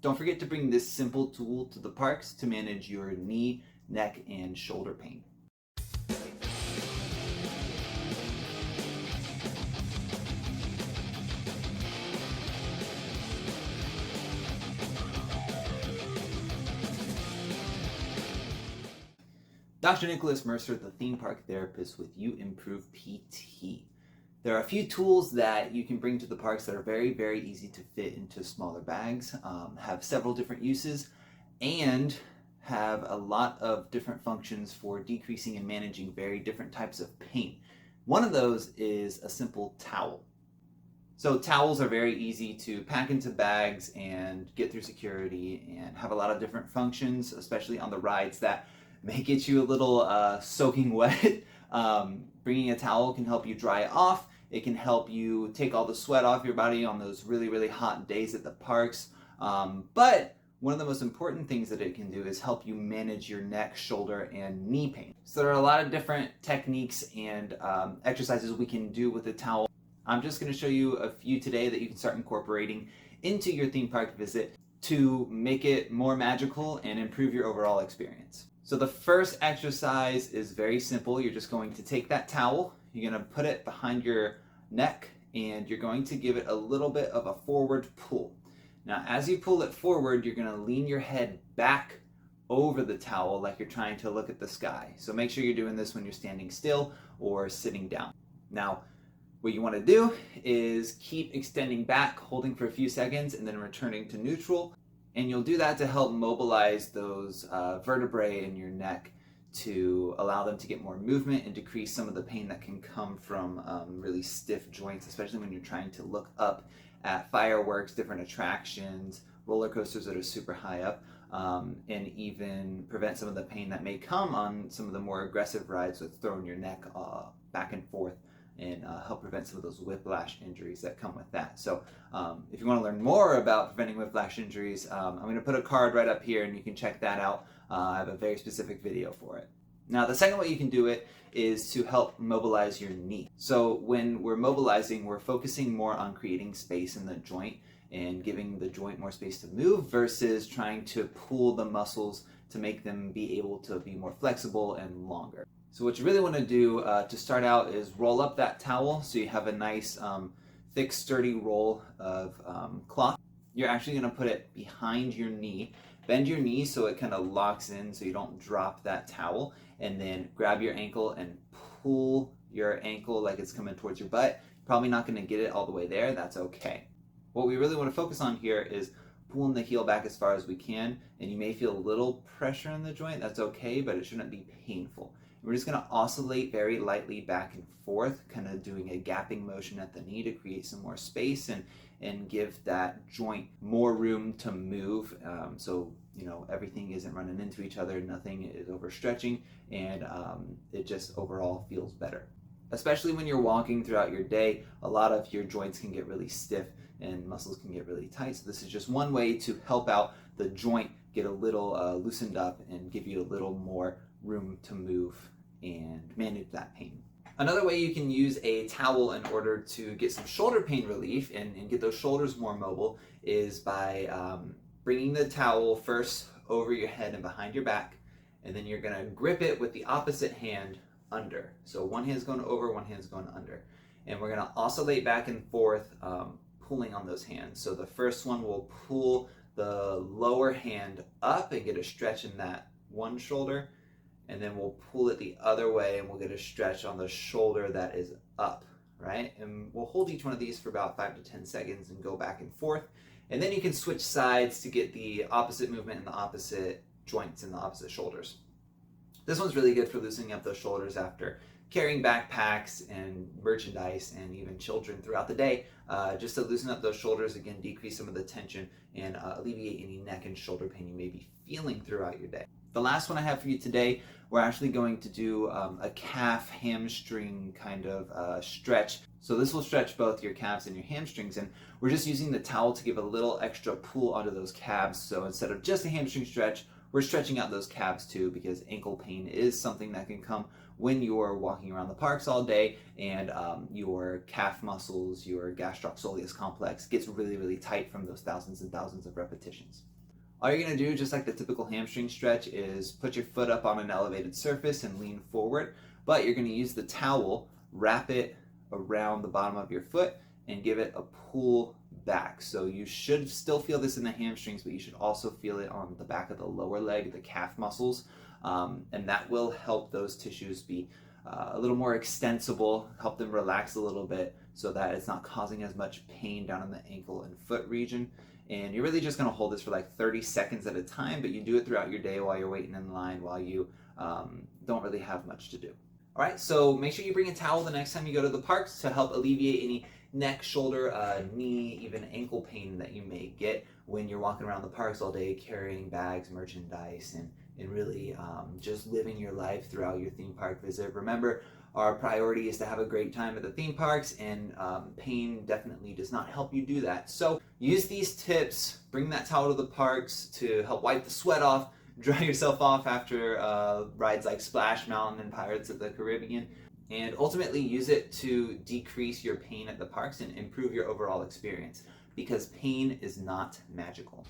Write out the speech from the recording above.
Don't forget to bring this simple tool to the parks to manage your knee, neck, and shoulder pain. Dr. Nicholas Mercer, the theme park therapist with You Improve PT. There are a few tools that you can bring to the parks that are very, very easy to fit into smaller bags, have several different uses, and have a lot of different functions for decreasing and managing very different types of pain. One of those is a simple towel. So towels are very easy to pack into bags and get through security and have a lot of different functions, especially on the rides that may get you a little soaking wet. Bringing a towel can help you dry off. It can help you take all the sweat off your body on those really, really hot days at the parks. But one of the most important things that it can do is help you manage your neck, shoulder, and knee pain. So there are a lot of different techniques and exercises we can do with the towel. I'm just going to show you a few today that you can start incorporating into your theme park visit to make it more magical and improve your overall experience. So the first exercise is very simple. You're just going to take that towel, you're going to put it behind your neck, and you're going to give it a little bit of a forward pull. Now, as you pull it forward, you're going to lean your head back over the towel like you're trying to look at the sky. So make sure you're doing this when you're standing still or sitting down. Now, what you want to do is keep extending back, holding for a few seconds, and then returning to neutral. And you'll do that to help mobilize those vertebrae in your neck to allow them to get more movement and decrease some of the pain that can come from really stiff joints, especially when you're trying to look up at fireworks, different attractions, roller coasters that are super high up, and even prevent some of the pain that may come on some of the more aggressive rides with throwing your neck back and forth, and help prevent some of those whiplash injuries that come with that. So if you want to learn more about preventing whiplash injuries, I'm going to put a card right up here and you can check that out. I have a very specific video for it. Now, the second way you can do it is to help mobilize your knee. So when we're mobilizing, we're focusing more on creating space in the joint and giving the joint more space to move versus trying to pull the muscles to make them be able to be more flexible and longer. So what you really want to do to start out is roll up that towel so you have a nice thick sturdy roll of cloth. You're actually going to put it behind your knee. Bend your knee so it kind of locks in so you don't drop that towel, and then grab your ankle and pull your ankle like it's coming towards your butt. Probably not going to get it all the way there. That's okay. What we really want to focus on here is pulling the heel back as far as we can, and you may feel a little pressure in the joint. That's okay, but it shouldn't be painful. We're just going to oscillate very lightly back and forth, kind of doing a gapping motion at the knee to create some more space and give that joint more room to move, so everything isn't running into each other, nothing is overstretching, and it just overall feels better. Especially when you're walking throughout your day, a lot of your joints can get really stiff and muscles can get really tight. So this is just one way to help out the joint get a little loosened up and give you a little more room to move and manage that pain. Another way you can use a towel in order to get some shoulder pain relief and get those shoulders more mobile is by bringing the towel first over your head and behind your back, and then you're going to grip it with the opposite hand under. So one hand's going over, one hand's going under. And we're going to oscillate back and forth, pulling on those hands. So the first one will pull the lower hand up and get a stretch in that one shoulder, and then we'll pull it the other way and we'll get a stretch on the shoulder that is up, right? And we'll hold each one of these for about 5 to 10 seconds and go back and forth. And then you can switch sides to get the opposite movement in the opposite joints and the opposite shoulders. This one's really good for loosening up those shoulders after carrying backpacks and merchandise and even children throughout the day, just to loosen up those shoulders, again, decrease some of the tension and alleviate any neck and shoulder pain you may be feeling throughout your day. The last one I have for you today, we're actually going to do a calf hamstring kind of stretch. So this will stretch both your calves and your hamstrings, and we're just using the towel to give a little extra pull onto those calves. So instead of just a hamstring stretch, we're stretching out those calves too, because ankle pain is something that can come when you're walking around the parks all day and your calf muscles, your gastrocsoleus complex gets really, really tight from those thousands and thousands of repetitions. All you're gonna do, just like the typical hamstring stretch, is put your foot up on an elevated surface and lean forward, but you're gonna use the towel, wrap it around the bottom of your foot, and give it a pull back. So you should still feel this in the hamstrings, but you should also feel it on the back of the lower leg, the calf muscles, and that will help those tissues be a little more extensible, help them relax a little bit so that it's not causing as much pain down in the ankle and foot region. And you're really just going to hold this for like 30 seconds at a time, but you do it throughout your day while you're waiting in line, while you don't really have much to do. All right, so make sure you bring a towel the next time you go to the parks to help alleviate any neck, shoulder, knee, even ankle pain that you may get when you're walking around the parks all day carrying bags, merchandise, and really just living your life throughout your theme park visit. Remember, our priority is to have a great time at the theme parks, and pain definitely does not help you do that. So use these tips, bring that towel to the parks to help wipe the sweat off, dry yourself off after rides like Splash Mountain and Pirates of the Caribbean, and ultimately use it to decrease your pain at the parks and improve your overall experience, because pain is not magical.